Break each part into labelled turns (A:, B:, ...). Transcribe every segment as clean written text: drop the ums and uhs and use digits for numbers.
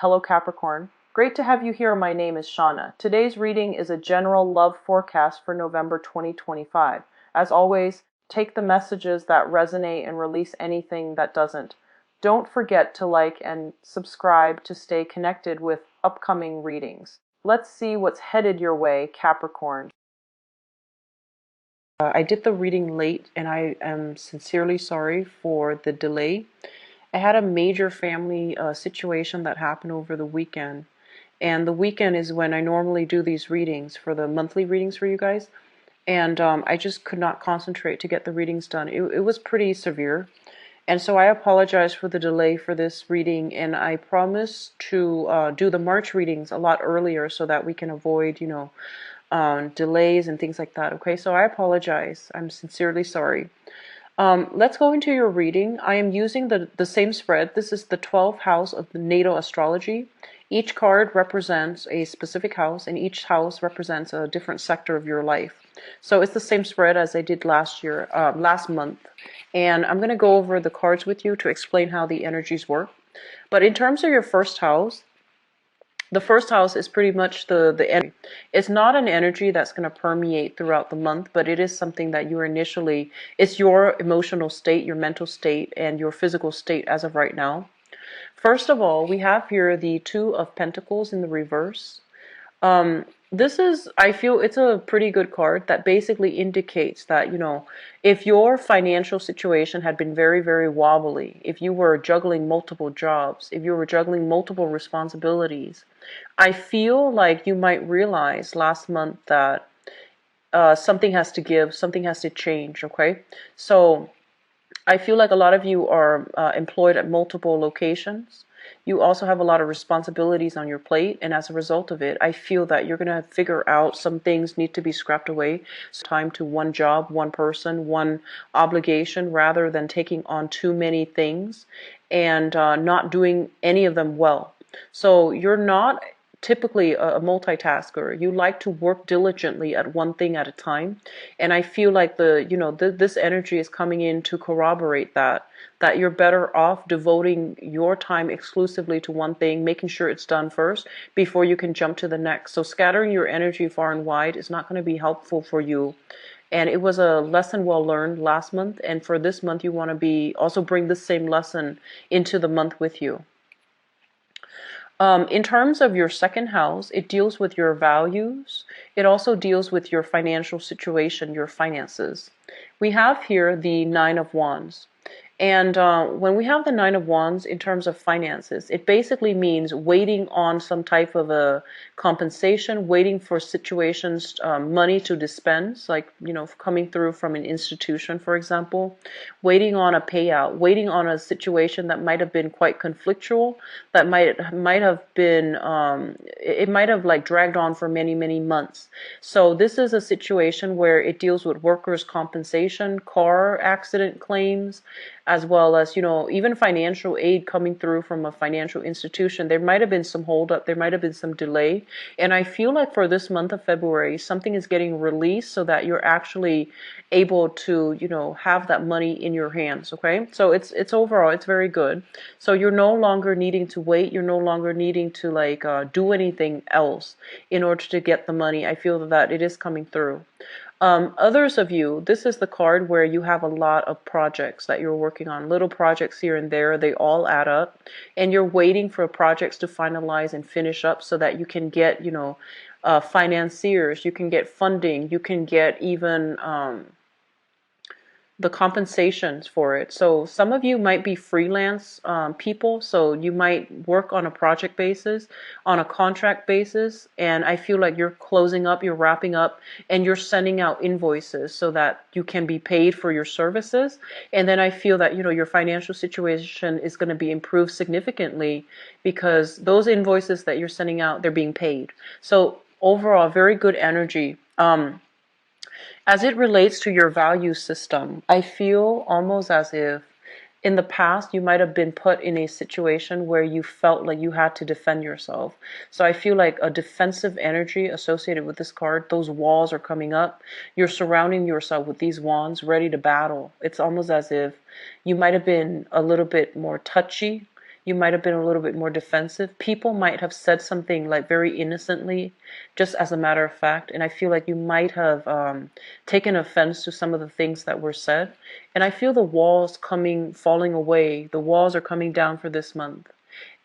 A: Hello Capricorn. Great to have you here. My name is Shauna. Today's reading is a general love forecast for November 2025. As always, take the messages that resonate and release anything that doesn't. Don't forget to like and subscribe to stay connected with upcoming readings. Let's see what's headed your way, Capricorn. I did the reading late and I am sincerely sorry for the delay. I had a major family situation that happened over the weekend. And the weekend is when I normally do these readings for the monthly readings for you guys. And I just could not concentrate to get the readings done. It was pretty severe. And so I apologize for the delay for this reading. And I promise to do the March readings a lot earlier so that we can avoid, delays and things like that. Okay, so I apologize. I'm sincerely sorry. Let's go into your reading. I am using the same spread. This is the 12th house of the natal astrology. Each card represents a specific house, and each house represents a different sector of your life. So it's the same spread as I did last month. And I'm going to go over the cards with you to explain how the energies work. But in terms of your first house, the first house is pretty much the energy. It's not an energy that's going to permeate throughout the month, but it is something that it's your emotional state, your mental state, and your physical state as of right now. First of all, we have here the Two of Pentacles in the reverse. I feel it's a pretty good card that basically indicates that, if your financial situation had been very, very wobbly, if you were juggling multiple jobs, if you were juggling multiple responsibilities, I feel like you might realize last month that something has to give, something has to change, okay? So I feel like a lot of you are employed at multiple locations. You also have a lot of responsibilities on your plate, and as a result of it, I feel that you're going to figure out some things need to be scrapped away. So time to one job, one person, one obligation, rather than taking on too many things and not doing any of them well. So you're not typically a multitasker. You like to work diligently at one thing at a time, and I feel like this energy is coming in to corroborate that you're better off devoting your time exclusively to one thing, making sure it's done first before you can jump to the next. So scattering your energy far and wide is not going to be helpful for you. And it was a lesson well learned last month, and for this month you want to also bring this same lesson into the month with you. In terms of your second house, it deals with your values. It also deals with your financial situation, your finances. We have here the Nine of Wands. And when we have the Nine of Wands in terms of finances, it basically means waiting on some type of a compensation, waiting for situations, money to dispense, like, coming through from an institution, for example, waiting on a payout, waiting on a situation that might have been quite conflictual, that might have been, it might have like dragged on for many, many months. So this is a situation where it deals with workers' compensation, car accident claims, as well as, even financial aid coming through from a financial institution. There might have been some holdup, there might have been some delay. And I feel like for this month of February, something is getting released so that you're actually able to, have that money in your hands, okay? So it's overall, it's very good. So you're no longer needing to wait, you're no longer needing to do anything else in order to get the money. I feel that it is coming through. Others of you, this is the card where you have a lot of projects that you're working on, little projects here and there, they all add up, and you're waiting for projects to finalize and finish up so that you can get, financiers, you can get funding, you can get even the compensations for it. So some of you might be freelance people, so you might work on a project basis, on a contract basis, and I feel like you're closing up, you're wrapping up, and you're sending out invoices so that you can be paid for your services. And then I feel that, your financial situation is going to be improved significantly because those invoices that you're sending out, they're being paid. So overall, very good energy. As it relates to your value system, I feel almost as if in the past you might have been put in a situation where you felt like you had to defend yourself. So I feel like a defensive energy associated with this card, those walls are coming up. You're surrounding yourself with these wands ready to battle. It's almost as if you might have been a little bit more touchy. You might have been a little bit more defensive. People might have said something like very innocently, just as a matter of fact. And I feel like you might have taken offense to some of the things that were said. And I feel the walls falling away. The walls are coming down for this month.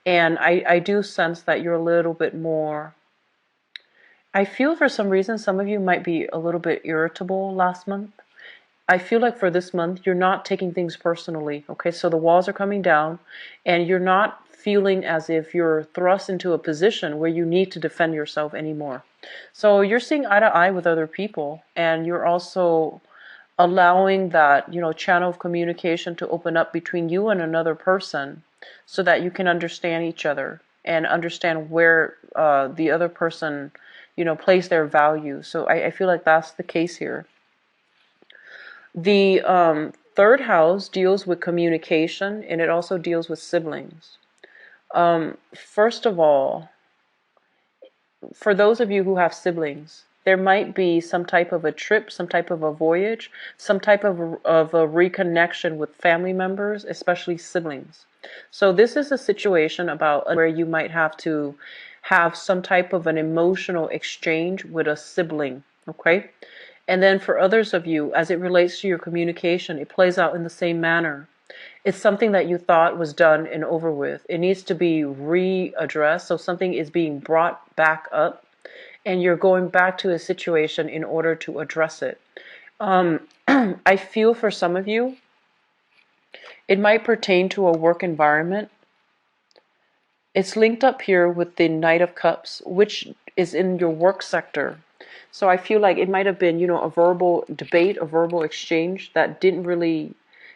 A: And I do sense that you're a little bit more. I feel for some reason some of you might be a little bit irritable last month. I feel like for this month, you're not taking things personally. Okay, so the walls are coming down and you're not feeling as if you're thrust into a position where you need to defend yourself anymore. So you're seeing eye to eye with other people, and you're also allowing that, channel of communication to open up between you and another person so that you can understand each other and understand where the other person, plays their value. So I feel like that's the case here. The third house deals with communication, and it also deals with siblings. First of all, for those of you who have siblings, there might be some type of a trip, some type of a voyage, some type of a reconnection with family members, especially siblings. So this is a situation about where you might have to have some type of an emotional exchange with a sibling, okay? And then for others of you, as it relates to your communication, it plays out in the same manner. It's something that you thought was done and over with. It needs to be readdressed. So something is being brought back up, and you're going back to a situation in order to address it. I feel for some of you, it might pertain to a work environment. It's linked up here with the Knight of Cups, which is in your work sector. So I feel like it might have been, a verbal debate, a verbal exchange that didn't really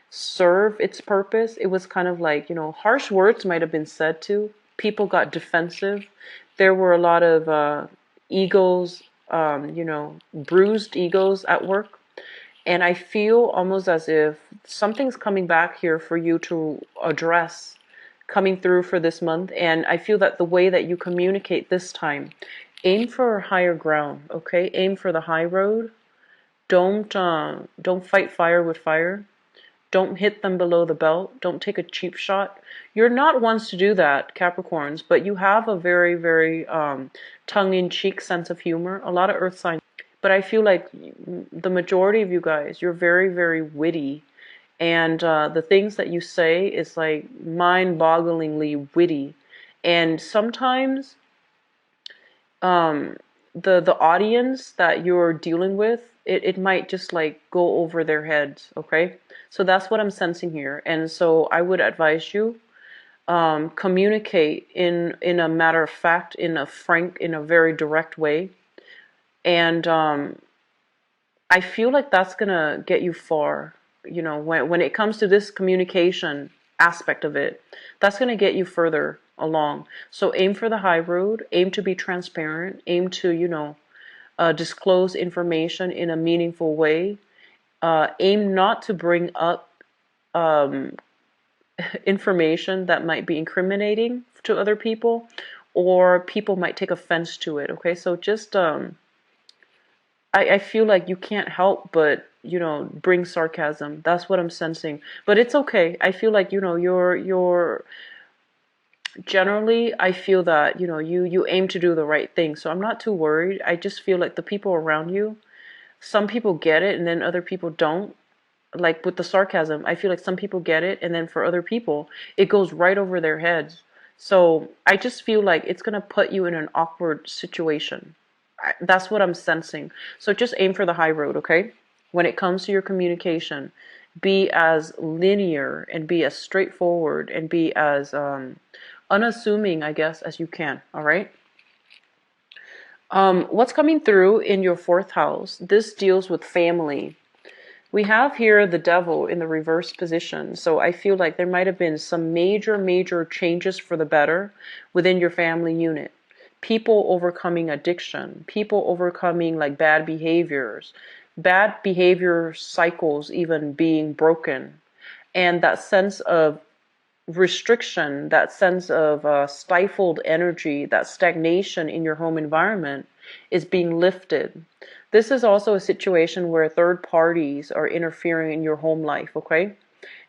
A: serve its purpose. It was kind of like, harsh words might have been said to. People got defensive. There were a lot of egos, bruised egos at work. And I feel almost as if something's coming back here for you to address, coming through for this month. And I feel that the way that you communicate this time, aim for higher ground, okay? Aim for the high road. Don't fight fire with fire. Don't hit them below the belt. Don't take a cheap shot. You're not ones to do that, Capricorns, but you have a very, very tongue-in-cheek sense of humor. A lot of earth signs. But I feel like the majority of you guys, you're very, very witty. And the things that you say is like mind-bogglingly witty. And sometimes the audience that you're dealing with, it might just like go over their heads, okay? So that's what I'm sensing here. And so I would advise you communicate in a matter of fact, in a frank, in a very direct way. And I feel like that's gonna get you far. When it comes to this communication aspect of it, that's gonna get you further along. So aim for the high road, aim to be transparent, aim to, disclose information in a meaningful way. Aim not to bring up information that might be incriminating to other people, or people might take offense to it, okay? So just, I feel like you can't help but, bring sarcasm. That's what I'm sensing. But it's okay. I feel like, you're generally, I feel that, you aim to do the right thing. So I'm not too worried. I just feel like the people around you, some people get it and then other people don't. Like with the sarcasm, I feel like some people get it, and then for other people, it goes right over their heads. So I just feel like it's going to put you in an awkward situation. That's what I'm sensing. So just aim for the high road, okay? When it comes to your communication, be as linear and be as straightforward and be as unassuming, I guess, as you can, all right? What's coming through in your fourth house? This deals with family. We have here the devil in the reverse position. So I feel like there might have been some major, major changes for the better within your family unit. People overcoming addiction, people overcoming like bad behavior cycles even being broken. And that sense of restriction, that sense of stifled energy, that stagnation in your home environment is being lifted. This is also a situation where third parties are interfering in your home life, okay?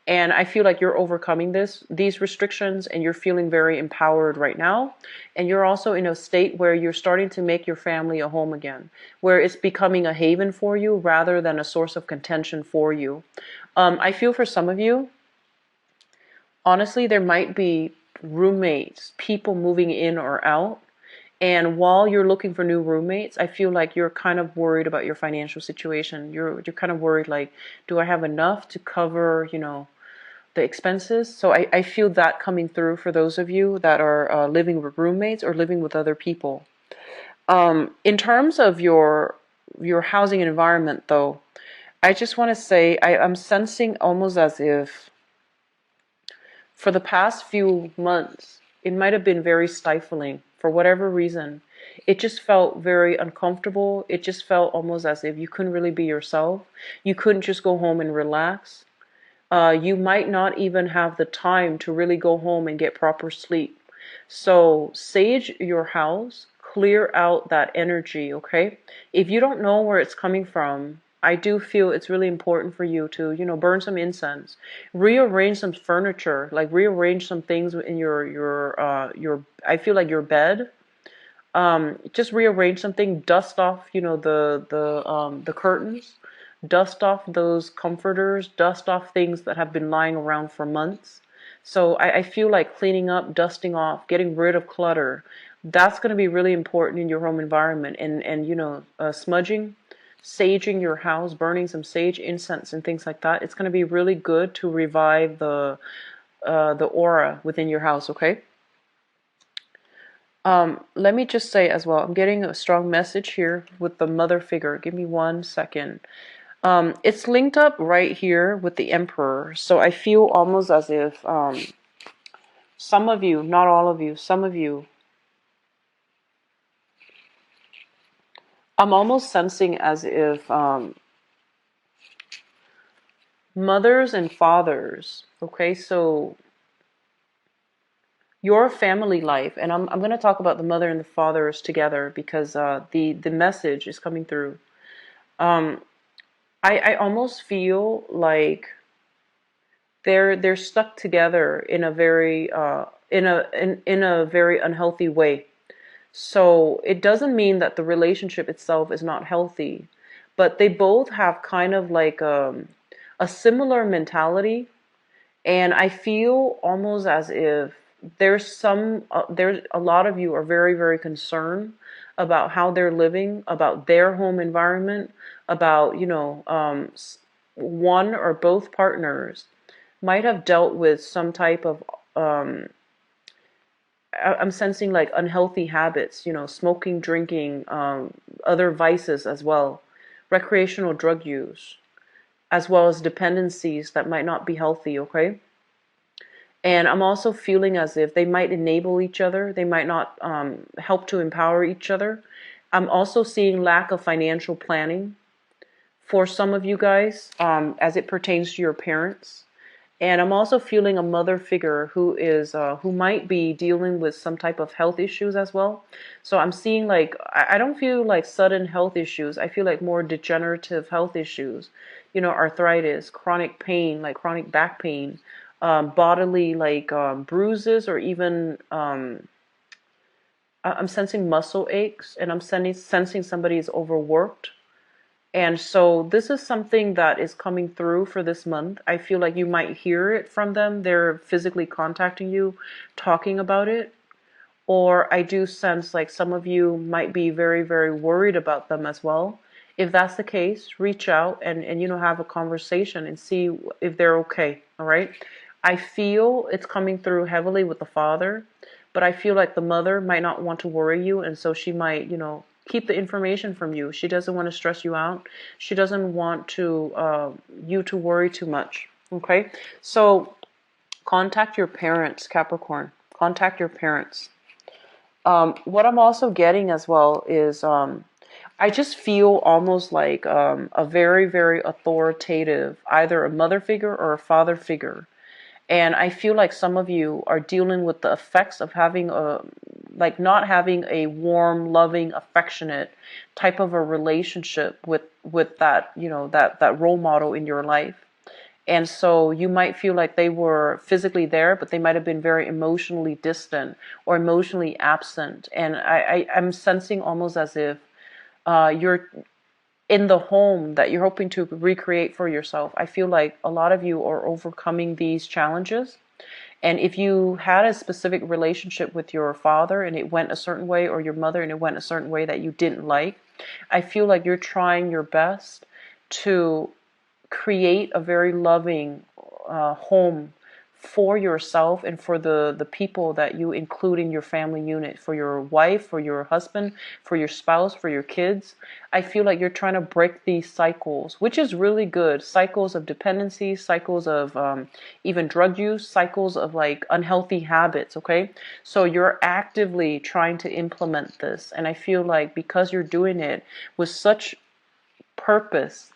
A: And I feel like you're overcoming these restrictions, and you're feeling very empowered right now. And you're also in a state where you're starting to make your family a home again, where it's becoming a haven for you rather than a source of contention for you. I feel for some of you, honestly, there might be roommates, people moving in or out. And while you're looking for new roommates, I feel like you're kind of worried about your financial situation. You're kind of worried, like, do I have enough to cover, the expenses? So I feel that coming through for those of you that are living with roommates or living with other people. In terms of your housing environment, though, I just want to say I'm sensing almost as if for the past few months, it might have been very stifling for whatever reason. It just felt very uncomfortable. It just felt almost as if you couldn't really be yourself. You couldn't just go home and relax. You might not even have the time to really go home and get proper sleep. So sage your house, clear out that energy, okay? If you don't know where it's coming from, I do feel it's really important for you to, burn some incense, rearrange some furniture, like rearrange some things in your I feel like your bed. Just rearrange something, dust off, the curtains, dust off those comforters, dust off things that have been lying around for months. So I feel like cleaning up, dusting off, getting rid of clutter. That's going to be really important in your home environment. And smudging, saging your house, burning some sage incense and things like that. It's going to be really good to revive the aura within your house. Okay. Let me just say as well, I'm getting a strong message here with the mother figure. Give me 1 second. It's linked up right here with the Emperor. So I feel almost as if some of you, not all of you, some of you, I'm almost sensing as if mothers and fathers, okay, so your family life, and I'm going to talk about the mother and the fathers together because the message is coming through. I almost feel like they're stuck together in a very in a very unhealthy way. So it doesn't mean that the relationship itself is not healthy, but they both have kind of like a similar mentality. And I feel almost as if there's a lot of you are very, very concerned about how they're living, about their home environment, about, one or both partners might have dealt with some type of, I'm sensing like unhealthy habits, smoking, drinking, other vices as well, recreational drug use, as well as dependencies that might not be healthy, okay? And I'm also feeling as if they might enable each other. They might not help to empower each other. I'm also seeing lack of financial planning for some of you guys as it pertains to your parents. And I'm also feeling a mother figure who might be dealing with some type of health issues as well. So I'm seeing like, I don't feel like sudden health issues. I feel like more degenerative health issues, arthritis, chronic pain, like chronic back pain, bodily like bruises, or even I'm sensing muscle aches, and I'm sensing somebody is overworked. And so this is something that is coming through for this month. I feel like you might hear it from them. They're physically contacting you, talking about it. Or I do sense like some of you might be very, very worried about them as well. If that's the case, reach out and have a conversation and see if they're okay. All right. I feel it's coming through heavily with the father, but I feel like the mother might not want to worry you, and so she might, keep the information from you. She doesn't want to stress you out. She doesn't want you to worry too much. Okay, so contact your parents, Capricorn. Contact your parents. What I'm also getting as well is I just feel almost like a very, very authoritative, either a mother figure or a father figure. And I feel like some of you are dealing with the effects of having like not having a warm, loving, affectionate type of a relationship with that, that role model in your life. And so you might feel like they were physically there, but they might have been very emotionally distant or emotionally absent. And I'm sensing almost as if you're in the home that you're hoping to recreate for yourself. I feel like a lot of you are overcoming these challenges. And if you had a specific relationship with your father and it went a certain way, or your mother and it went a certain way that you didn't like, I feel like you're trying your best to create a very loving home for yourself and for the people that you include in your family unit, for your wife, for your husband, for your spouse, for your kids. I feel like you're trying to break these cycles, which is really good. Cycles of dependency, cycles of even drug use, cycles of like unhealthy habits, okay? So you're actively trying to implement this. And I feel like because you're doing it with such purpose,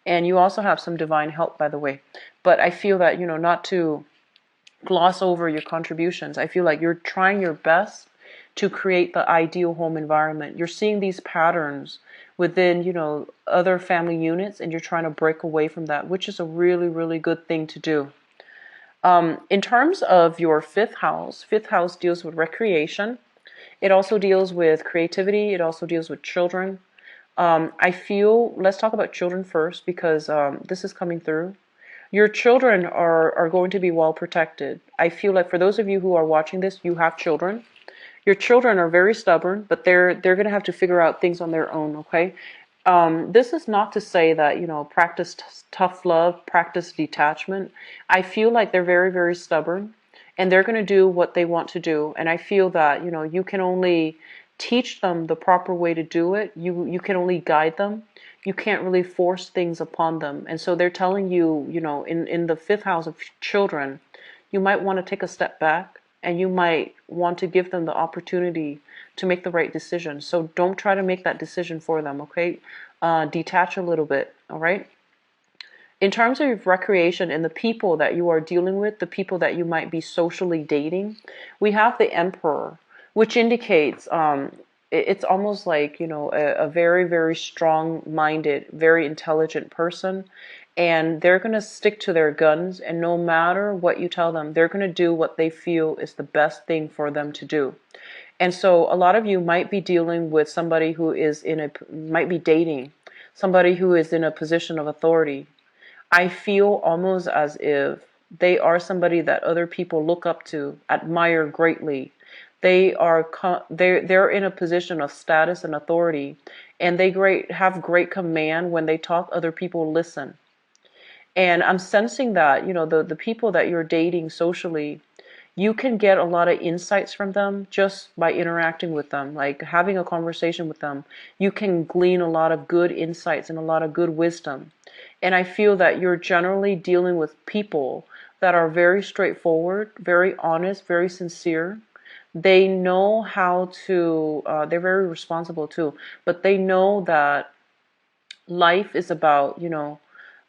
A: and you also have some divine help, by the way. But I feel that, not to gloss over your contributions. I feel like you're trying your best to create the ideal home environment. You're seeing these patterns within, other family units, and you're trying to break away from that, which is a really, really good thing to do. In terms of your fifth house deals with recreation. It also deals with creativity. It also deals with children. I feel, let's talk about children first, because this is coming through. Your children are going to be well protected. I feel like for those of you who are watching this, you have children. Your children are very stubborn, but they're going to have to figure out things on their own, okay? This is not to say that, practice tough love, practice detachment. I feel like they're very, very stubborn, and they're going to do what they want to do. And I feel that, you can only teach them the proper way to do it. You can only guide them. You can't really force things upon them. And so they're telling you, in the fifth house of children, you might want to take a step back, and you might want to give them the opportunity to make the right decision. So don't try to make that decision for them, okay? Detach a little bit, all right? In terms of recreation and the people that you are dealing with, the people that you might be socially dating, we have the Emperor, which indicates it's almost like, a very, very strong-minded, very intelligent person. And they're going to stick to their guns, and no matter what you tell them, they're going to do what they feel is the best thing for them to do. And so a lot of you might be dealing with somebody who is might be dating somebody who is in a position of authority. I feel almost as if they are somebody that other people look up to, admire greatly. They're in a position of status and authority, and they have great command. When they talk, other people listen. And I'm sensing that, the people that you're dating socially, you can get a lot of insights from them just by interacting with them, like having a conversation with them. You can glean a lot of good insights and a lot of good wisdom. And I feel that you're generally dealing with people that are very straightforward, very honest, very sincere. They know how to, they're very responsible too, but they know that life is about,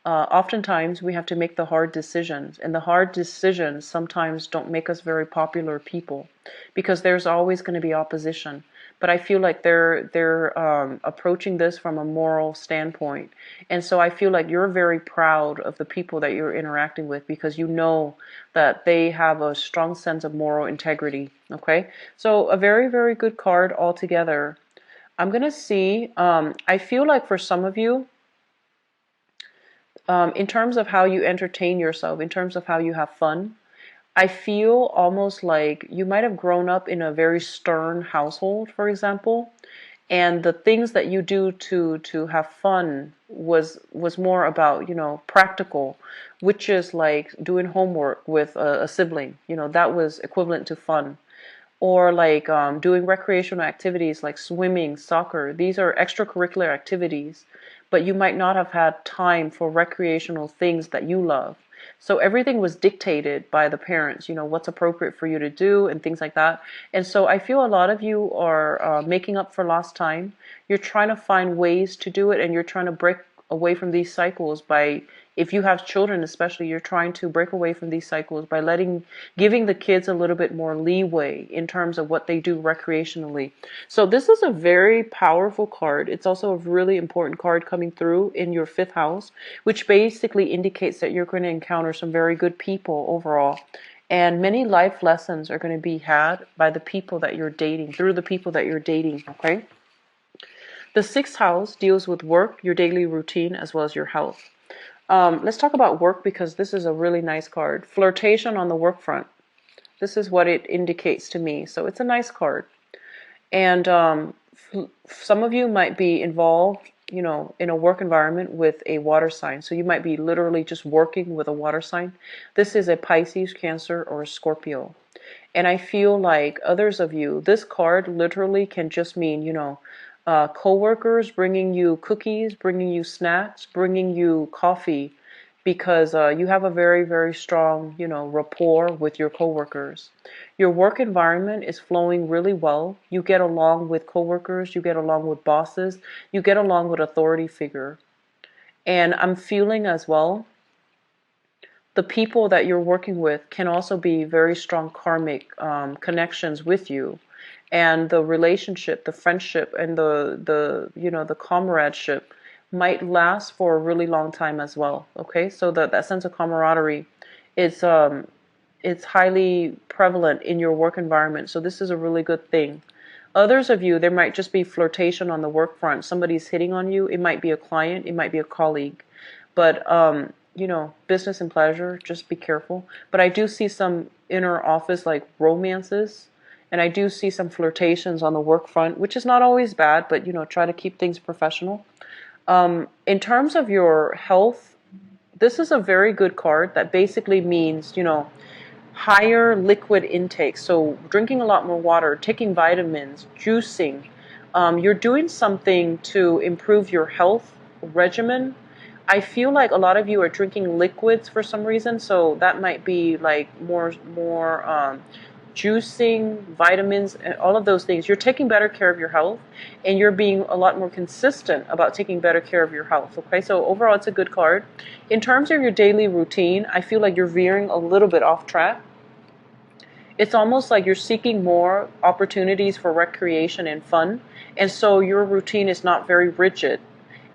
A: oftentimes we have to make the hard decisions, and the hard decisions sometimes don't make us very popular people, because there's always going to be opposition. But I feel like they're approaching this from a moral standpoint, and so I feel like you're very proud of the people that you're interacting with, because you know that they have a strong sense of moral integrity. Okay, so a very, very good card altogether. I'm gonna see. I feel like for some of you, in terms of how you entertain yourself, in terms of how you have fun, I feel almost like you might have grown up in a very stern household, for example, and the things that you do to have fun was more about, practical, which is like doing homework with a sibling. That was equivalent to fun. Or like doing recreational activities like swimming, soccer. These are extracurricular activities, but you might not have had time for recreational things that you love. So everything was dictated by the parents, what's appropriate for you to do and things like that. And so I feel a lot of you are making up for lost time. You're trying to find ways to do it, and you're trying to break away from these cycles by If you have children, especially, you're trying to break away from these cycles by giving the kids a little bit more leeway in terms of what they do recreationally. So this is a very powerful card. It's also a really important card coming through in your fifth house, which basically indicates that you're going to encounter some very good people overall. And many life lessons are going to be had by the people that you're dating, through the people that you're dating, okay? The sixth house deals with work, your daily routine, as well as your health. Let's talk about work because this is a really nice card. Flirtation on the work front. This is what it indicates to me. So it's a nice card. And some of you might be involved, in a work environment with a water sign. So you might be literally just working with a water sign. This is a Pisces, Cancer, or a Scorpio. And I feel like others of you, this card literally can just mean, co-workers bringing you cookies, bringing you snacks, bringing you coffee, because you have a very, very strong, rapport with your coworkers. Your work environment is flowing really well. You get along with coworkers, you get along with bosses, you get along with authority figure. And I'm feeling as well, the people that you're working with can also be very strong karmic connections with you. And the relationship, the friendship, and the comradeship might last for a really long time as well. Okay, so that sense of camaraderie, it's highly prevalent in your work environment. So this is a really good thing. Others of you, there might just be flirtation on the work front. Somebody's hitting on you. It might be a client. It might be a colleague. But business and pleasure, just be careful. But I do see some inner office like romances. And I do see some flirtations on the work front, which is not always bad, but try to keep things professional. In terms of your health, this is a very good card that basically means, higher liquid intake. So drinking a lot more water, taking vitamins, juicing. You're doing something to improve your health regimen. I feel like a lot of you are drinking liquids for some reason, so that might be like more juicing, vitamins, and all of those things. You're taking better care of your health, and you're being a lot more consistent about taking better care of your health. Okay, so overall, it's a good card. In terms of your daily routine, I feel like you're veering a little bit off track. It's almost like you're seeking more opportunities for recreation and fun, and so your routine is not very rigid.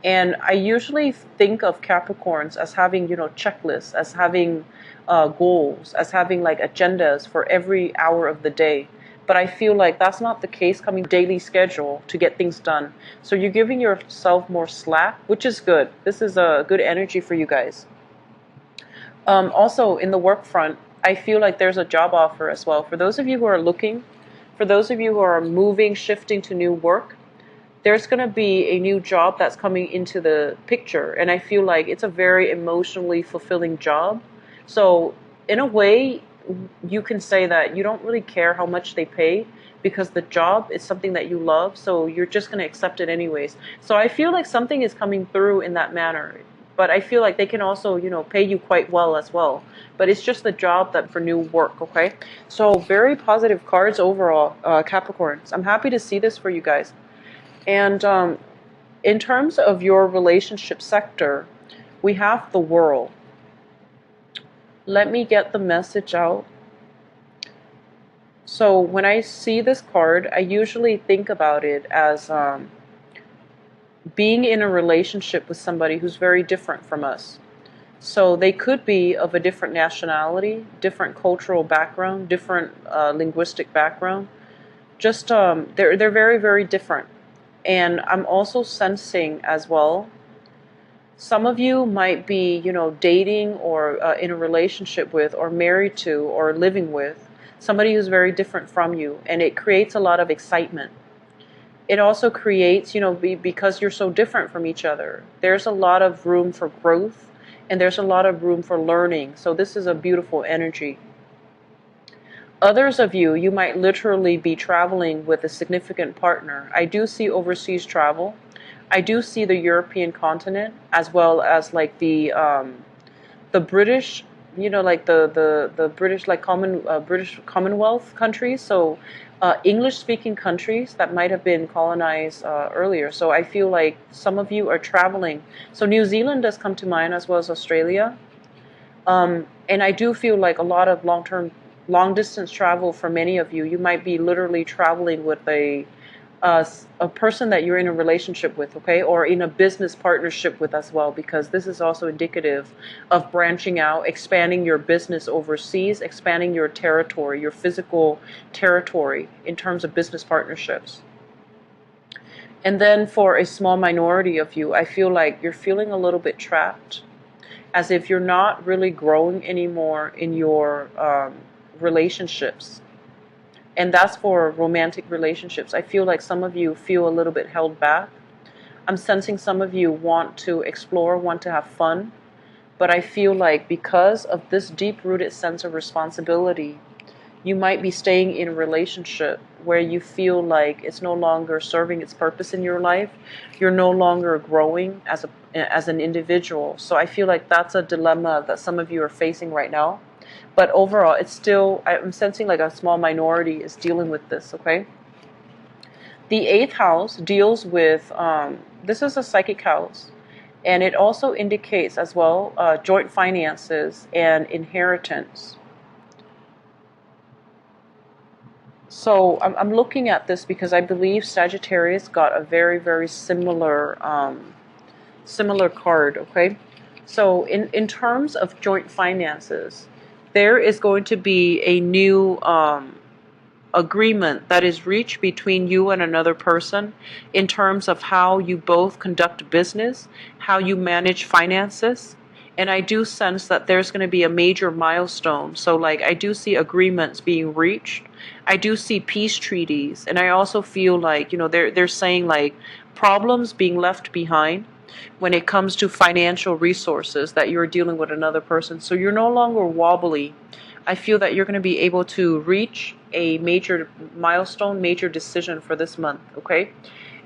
A: And I usually think of Capricorns as having, checklists, as having goals, as having like agendas for every hour of the day. But I feel like that's not the case coming daily schedule to get things done. So you're giving yourself more slack, which is good. This is a good energy for you guys. Also, in the work front, I feel like there's a job offer as well. For those of you who are looking, for those of you who are moving, shifting to new work, there's going to be a new job that's coming into the picture. And I feel like it's a very emotionally fulfilling job. So in a way, you can say that you don't really care how much they pay because the job is something that you love. So you're just going to accept it anyways. So I feel like something is coming through in that manner. But I feel like they can also, pay you quite well as well. But it's just the job that for new work, okay? So very positive cards overall, Capricorns. I'm happy to see this for you guys. And in terms of your relationship sector, we have the World. Let me get the message out. So when I see this card, I usually think about it as being in a relationship with somebody who's very different from us. So they could be of a different nationality, different cultural background, different linguistic background. Just they're very, very different. And I'm also sensing as well, some of you might be, dating or in a relationship with or married to or living with somebody who's very different from you. And it creates a lot of excitement. It also creates, because you're so different from each other, there's a lot of room for growth and there's a lot of room for learning. So this is a beautiful energy. Others of you, you might literally be traveling with a significant partner. I do see overseas travel. I do see the European continent as well as like the British, like the British, like British Commonwealth countries. So English-speaking countries that might have been colonized earlier. So I feel like some of you are traveling. So New Zealand does come to mind, as well as Australia. And I do feel like a lot of long distance travel for many of you. You might be literally traveling with a person that you're in a relationship with, okay, or in a business partnership with as well, because this is also indicative of branching out, expanding your business overseas, expanding your territory, your physical territory in terms of business partnerships. And then for a small minority of you, I feel like you're feeling a little bit trapped, as if you're not really growing anymore in your relationships. And that's for romantic relationships. I feel like some of you feel a little bit held back. I'm sensing some of you want to explore, want to have fun, but I feel like because of this deep-rooted sense of responsibility, you might be staying in a relationship where you feel like it's no longer serving its purpose in your life. You're no longer growing as an individual. So I feel like that's a dilemma that some of you are facing right now. But overall, it's still, I'm sensing like a small minority is dealing with this, okay? The 8th house deals with, this is a psychic house, and it also indicates as well joint finances and inheritance. So I'm looking at this because I believe Sagittarius got a very, very similar card, okay? So in terms of joint finances, there is going to be a new agreement that is reached between you and another person in terms of how you both conduct business, how you manage finances. And I do sense that there's going to be a major milestone. So like I do see agreements being reached. I do see peace treaties. And I also feel like, you know, they're saying like problems being left behind when it comes to financial resources that you're dealing with another person. So you're no longer wobbly. I feel that you're going to be able to reach a major milestone, major decision for this month, okay?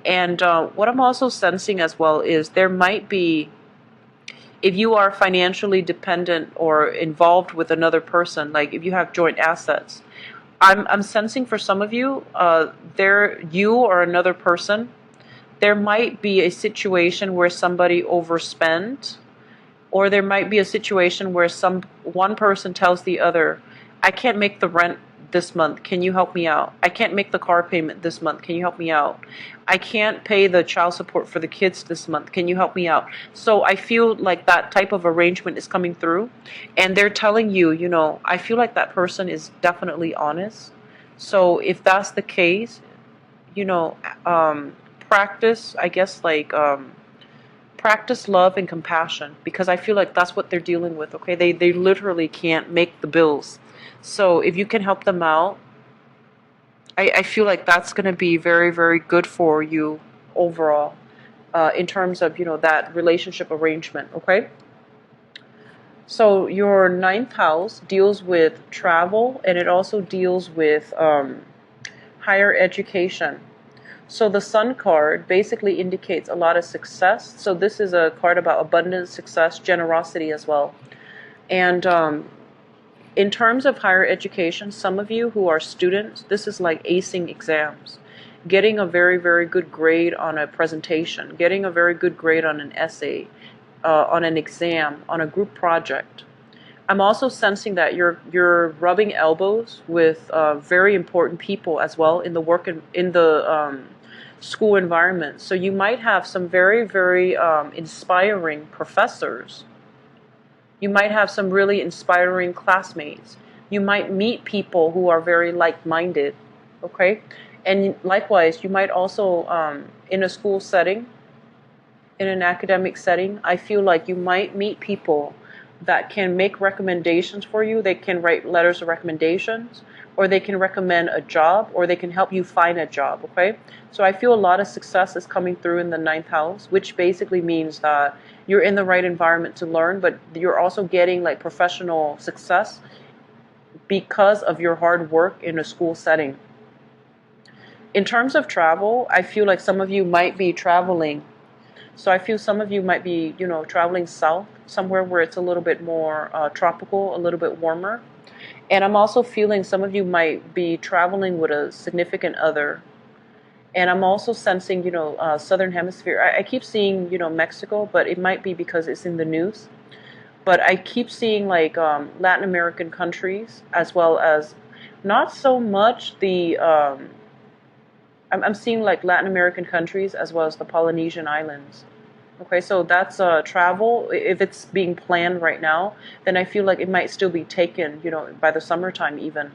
A: And what I'm also sensing as well is there might be, if you are financially dependent or involved with another person, like if you have joint assets, I'm sensing for some of you, you or another person, there might be a situation where somebody overspent, or there might be a situation where one person tells the other, I can't make the rent this month, can you help me out? I can't make the car payment this month, can you help me out? I can't pay the child support for the kids this month, can you help me out? So I feel like that type of arrangement is coming through, and they're telling you, you know, I feel like that person is definitely honest. So if that's the case, you know, practice, I guess, like practice love and compassion, because I feel like that's what they're dealing with, okay? They literally can't make the bills. So if you can help them out, I feel like that's going to be very, very good for you overall in terms of, you know, that relationship arrangement, okay? So your 9th house deals with travel, and it also deals with higher education. So the Sun card basically indicates a lot of success. So this is a card about abundance, success, generosity as well. And in terms of higher education, some of you who are students, this is like acing exams, getting a very, very good grade on a presentation, getting a very good grade on an essay, on an exam, on a group project. I'm also sensing that you're rubbing elbows with very important people as well in the in the school environment. So you might have some very, very inspiring professors. You might have some really inspiring classmates. You might meet people who are very like-minded, okay? And likewise, you might also, in a school setting, in an academic setting, I feel like you might meet people that can make recommendations for you. They can write letters of recommendations, or they can recommend a job, or they can help you find a job, okay? So I feel a lot of success is coming through in the 9th house, which basically means that you're in the right environment to learn, but you're also getting like professional success because of your hard work in a school setting. In terms of travel, I feel like some of you might be traveling. So I feel some of you might be, traveling south, somewhere where it's a little bit more tropical, a little bit warmer. And I'm also feeling some of you might be traveling with a significant other. And I'm also sensing, Southern Hemisphere. I keep seeing, Mexico, but it might be because it's in the news. But I keep seeing like Latin American countries, as well as not so much the I'm seeing like Latin American countries as well as the Polynesian islands. Okay, so that's travel. If it's being planned right now, then I feel like it might still be taken, by the summertime even.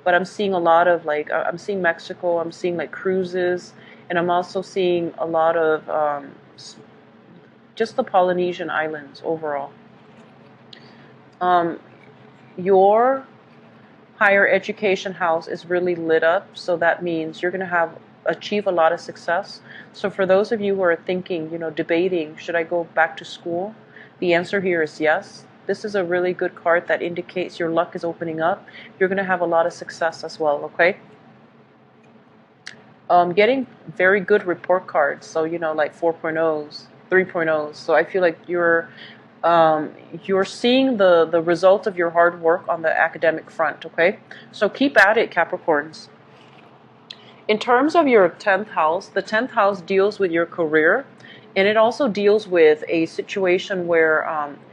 A: But I'm seeing a lot of like I'm seeing Mexico. I'm seeing like cruises, and I'm also seeing a lot of just the Polynesian islands overall. Um, your higher education house is really lit up, so that means you're going to have achieve a lot of success. So for those of you who are thinking, debating, should I go back to school? The answer here is yes. This is a really good card that indicates your luck is opening up. You're going to have a lot of success as well, okay? Getting very good report cards, so like 4.0s, 3.0s. So I feel like you're seeing the result of your hard work on the academic front, okay? So keep at it, Capricorns. In terms of your 10th house, the 10th house deals with your career, and it also deals with a situation where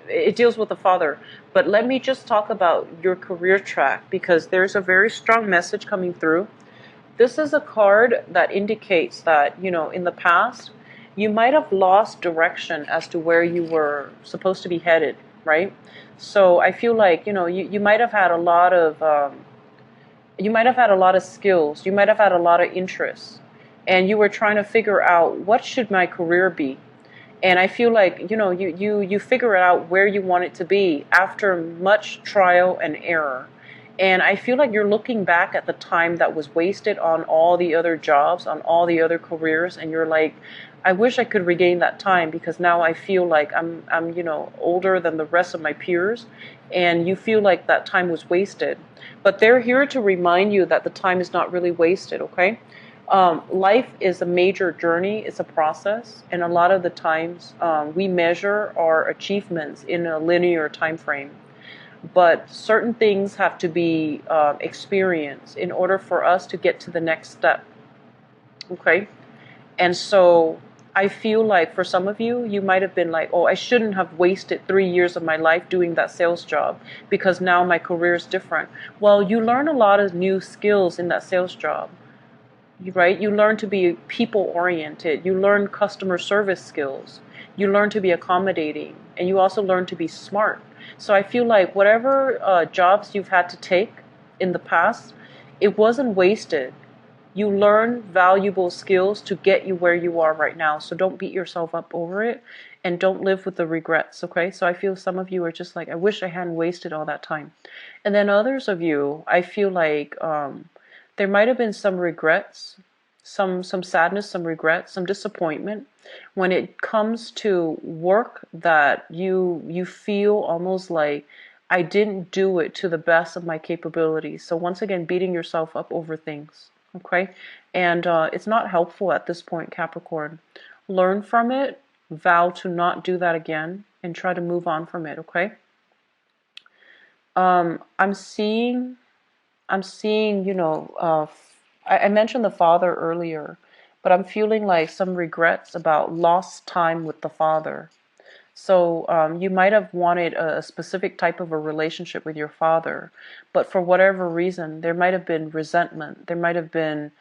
A: it deals with the father. But let me just talk about your career track, because there's a very strong message coming through. This is a card that indicates that, in the past, you might have lost direction as to where you were supposed to be headed, right? So I feel like, you might have had a lot of skills, you might have had a lot of interests, and you were trying to figure out what should my career be. And I feel like, you figure out where you want it to be after much trial and error. And I feel like you're looking back at the time that was wasted on all the other jobs, on all the other careers, and you're like, I wish I could regain that time, because now I feel like I'm older than the rest of my peers, and you feel like that time was wasted. But they're here to remind you that the time is not really wasted, okay? Life is a major journey, it's a process, and a lot of the times we measure our achievements in a linear time frame. But certain things have to be experienced in order for us to get to the next step, okay? And so I feel like for some of you, you might have been like, oh, I shouldn't have wasted 3 years of my life doing that sales job, because now my career is different. Well, you learn a lot of new skills in that sales job, right? You learn to be people oriented. You learn customer service skills. You learn to be accommodating, and you also learn to be smart. So I feel like whatever jobs you've had to take in the past, it wasn't wasted. You learn valuable skills to get you where you are right now. So don't beat yourself up over it, and don't live with the regrets, okay? So I feel some of you are just like, I wish I hadn't wasted all that time. And then others of you, I feel like there might have been some regrets, some sadness, some regrets, some disappointment when it comes to work that you feel almost like, I didn't do it to the best of my capabilities. So once again, beating yourself up over things, okay? And it's not helpful at this point, Capricorn. Learn from it, vow to not do that again, and try to move on from it, okay? I'm seeing, I mentioned the father earlier, but I'm feeling like some regrets about lost time with the father. So you might have wanted a specific type of a relationship with your father, but for whatever reason, there might have been resentment. There might have been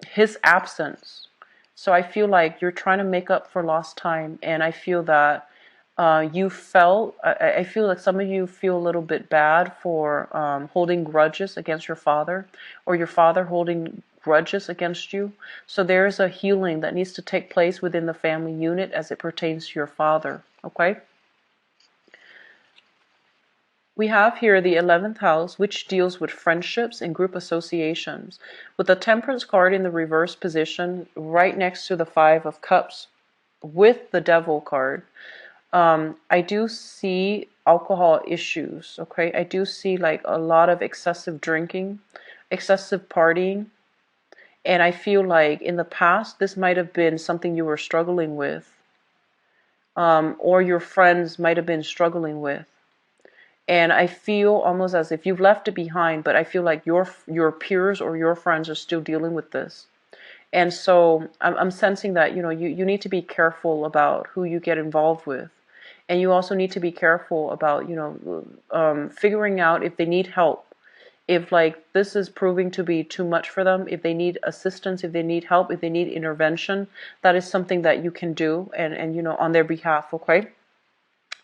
A: his absence. So I feel like you're trying to make up for lost time, and I feel that I feel like some of you feel a little bit bad for holding grudges against your father, or your father holding grudges against you. So there's a healing that needs to take place within the family unit as it pertains to your father, okay? We have here the 11th house, which deals with friendships and group associations, with the Temperance card in the reverse position right next to the Five of Cups with the Devil card. I do see alcohol issues, okay? I do see like a lot of excessive drinking, excessive partying, and I feel like in the past this might have been something you were struggling with, or your friends might have been struggling with. And I feel almost as if you've left it behind, but I feel like your peers or your friends are still dealing with this. And so I'm sensing that, you need to be careful about who you get involved with. And you also need to be careful about, figuring out if they need help. If like this is proving to be too much for them, if they need assistance, if they need help, if they need intervention, that is something that you can do and on their behalf, okay?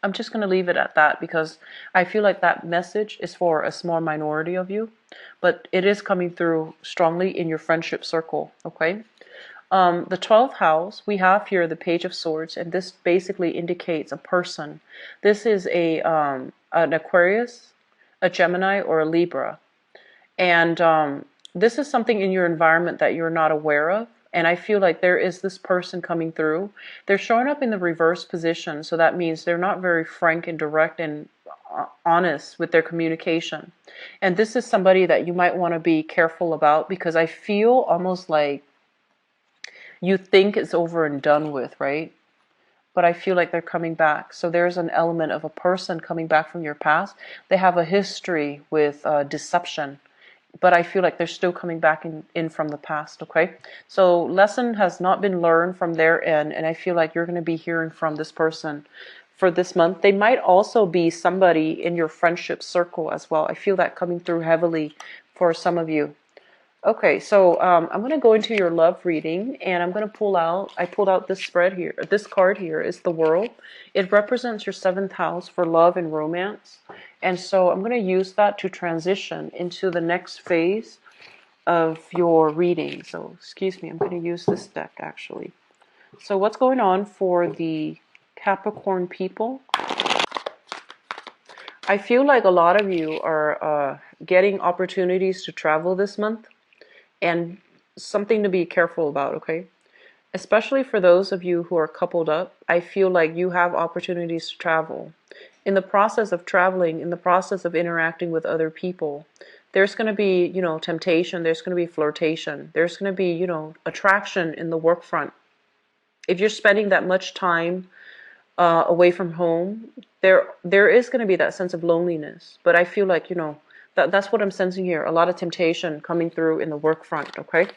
A: I'm just going to leave it at that because I feel like that message is for a small minority of you, but it is coming through strongly in your friendship circle, okay? The 12th house, we have here the Page of Swords, and this basically indicates a person. This is an Aquarius, a Gemini, or a Libra. And this is something in your environment that you're not aware of. And I feel like there is this person coming through. They're showing up in the reverse position. So that means they're not very frank and direct and honest with their communication. And this is somebody that you might want to be careful about because I feel almost like you think it's over and done with, right? But I feel like they're coming back. So there's an element of a person coming back from your past. They have a history with deception, but I feel like they're still coming back in from the past, okay? So lesson has not been learned from their end, and I feel like you're going to be hearing from this person for this month. They might also be somebody in your friendship circle as well. I feel that coming through heavily for some of you. Okay, so I'm going to go into your love reading, and I'm going to I pulled out this spread here. This card here is the World. It represents your 7th house for love and romance. And so I'm going to use that to transition into the next phase of your reading. So, excuse me, I'm going to use this deck actually. So what's going on for the Capricorn people? I feel like a lot of you are getting opportunities to travel this month. And something to be careful about, okay? Especially for those of you who are coupled up, I feel like you have opportunities to travel. In the process of traveling, in the process of interacting with other people, there's going to be, temptation, there's going to be flirtation, there's going to be, attraction in the work front. If you're spending that much time away from home, there is going to be that sense of loneliness. But I feel like, that's what I'm sensing here. A lot of temptation coming through in the work front, okay?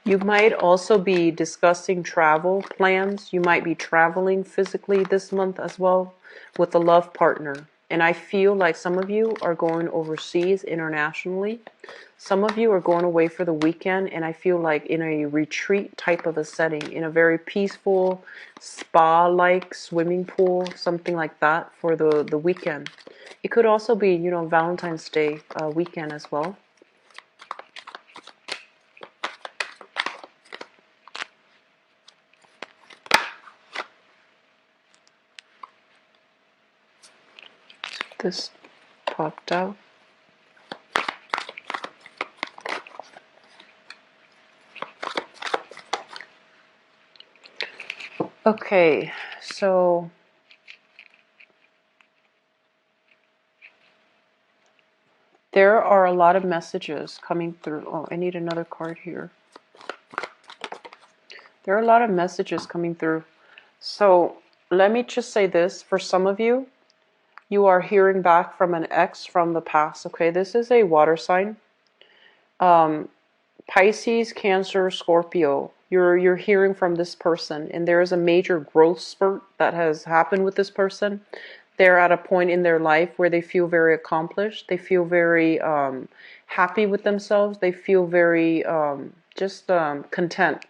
A: You might also be discussing travel plans. You might be traveling physically this month as well with a love partner. And I feel like some of you are going overseas internationally. Some of you are going away for the weekend, and I feel like in a retreat type of a setting, in a very peaceful spa-like swimming pool, something like that for the weekend. It could also be, Valentine's Day weekend as well. This popped out. Okay, so there are a lot of messages coming through. Oh, I need another card here. There are a lot of messages coming through. So let me just say this. For some of you, you are hearing back from an ex from the past. Okay, this is a water sign. Pisces, Cancer, Scorpio. You're hearing from this person, and there is a major growth spurt that has happened with this person. They're at a point in their life where they feel very accomplished. They feel very happy with themselves. They feel very content.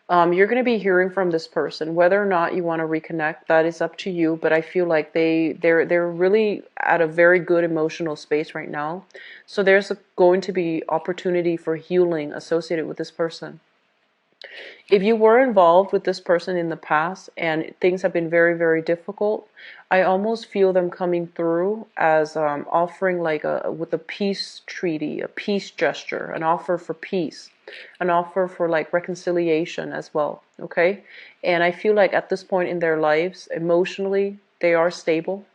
A: You're going to be hearing from this person. Whether or not you want to reconnect, that is up to you. But I feel like they're really at a very good emotional space right now. So there's going to be opportunity for healing associated with this person. If you were involved with this person in the past and things have been very, very difficult, I almost feel them coming through as offering like with a peace treaty, a peace gesture, an offer for peace, an offer for like reconciliation as well. Okay. And I feel like at this point in their lives, emotionally, they are stable,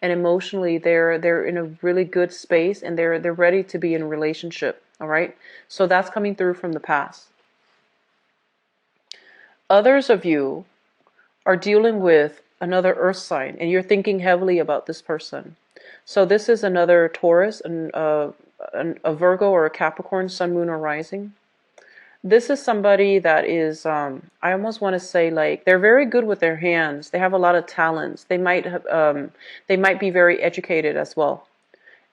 A: and emotionally they're in a really good space, and they're ready to be in a relationship. All right. So that's coming through from the past. Others of you are dealing with another earth sign, and you're thinking heavily about this person. So this is another Taurus, a Virgo or a Capricorn, sun, moon, or rising. This is somebody that is, I almost want to say, like, they're very good with their hands. They have a lot of talents. They might be very educated as well.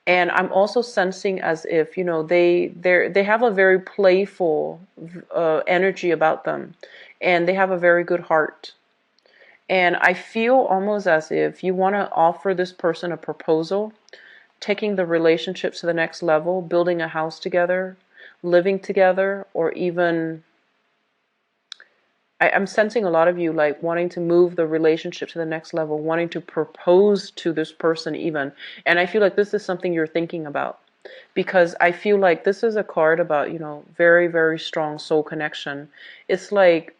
A: And I'm also sensing as if, they have a very playful energy about them, and they have a very good heart. And I feel almost as if you want to offer this person a proposal, taking the relationship to the next level, building a house together, living together, or even, I'm sensing a lot of you like wanting to move the relationship to the next level, wanting to propose to this person even. And I feel like this is something you're thinking about, because I feel like this is a card about, very, very strong soul connection. It's like,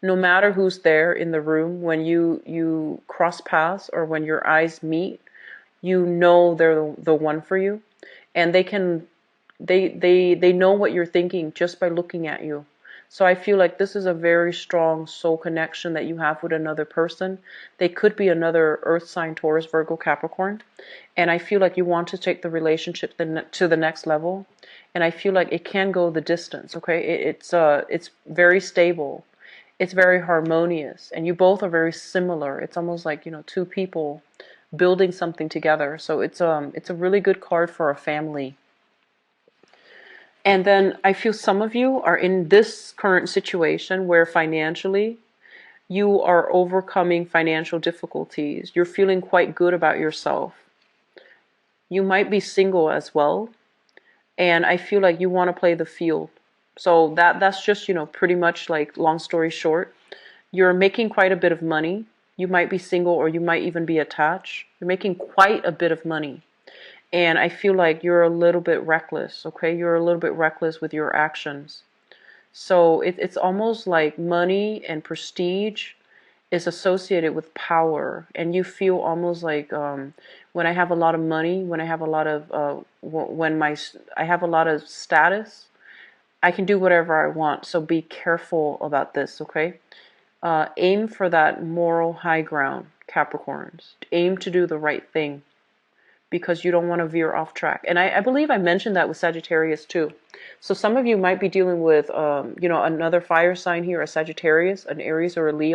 A: no matter who's there in the room, when you cross paths or when your eyes meet, you know they're the one for you, and they know what you're thinking just by looking at you. So I feel like this is a very strong soul connection that you have with another person. They could be another earth sign, Taurus, Virgo, Capricorn, and I feel like you want to take the relationship to the next level, and I feel like it can go the distance. Okay, it's very stable, it's very harmonious, and you both are very similar. It's almost like, two people building something together. So it's a really good card for a family. And then I feel some of you are in this current situation where financially you are overcoming financial difficulties. You're feeling quite good about yourself. You might be single as well, and I feel like you want to play the field. So that's just, pretty much like, long story short, you're making quite a bit of money. You might be single, or you might even be attached. You're making quite a bit of money. And I feel like you're a little bit reckless, okay? You're a little bit reckless with your actions. So it's almost like money and prestige is associated with power. And you feel almost like, when I have a lot of money, when I have a lot of, I have a lot of status, I can do whatever I want. So be careful about this, okay? Aim for that moral high ground, Capricorns. Aim to do the right thing, because you don't want to veer off track. And I believe I mentioned that with Sagittarius too. So some of you might be dealing with, another fire sign here, a Sagittarius, an Aries, or a Leo.